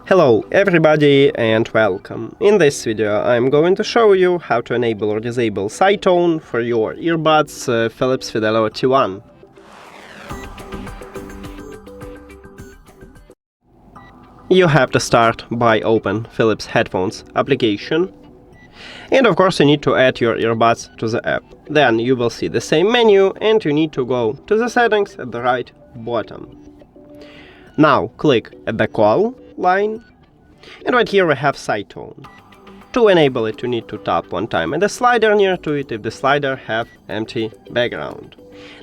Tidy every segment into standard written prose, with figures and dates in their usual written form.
Hello everybody and welcome. In this video I'm going to show you how to enable or disable SideTone for your earbuds Philips Fidelio T1. You have to start by open Philips headphones application. And of course you need to add your earbuds to the app. Then you will see the same menu and you need to go to the settings at the right bottom. Now click at the call line, and right here we have SideTone. To enable it you need to tap one time and the slider near to it if the slider have empty background.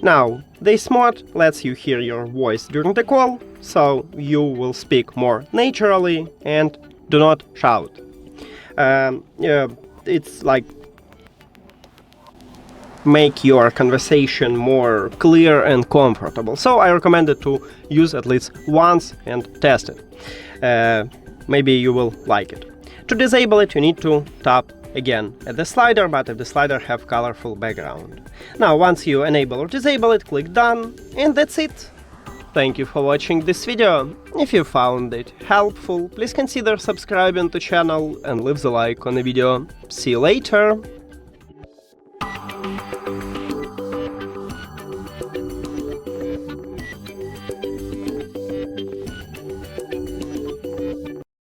Now this mode lets you hear your voice during the call, so you will speak more naturally and do not shout. It's like make your conversation more clear and comfortable. So I recommend it to use at least once and test it. Maybe you will like it. To disable it you need to tap again at the slider, but if the slider have colorful background. Now once you enable or disable it, click done, and that's it. Thank you for watching this video. If you found it helpful, please consider subscribing to the channel and leave the like on the video. See you later!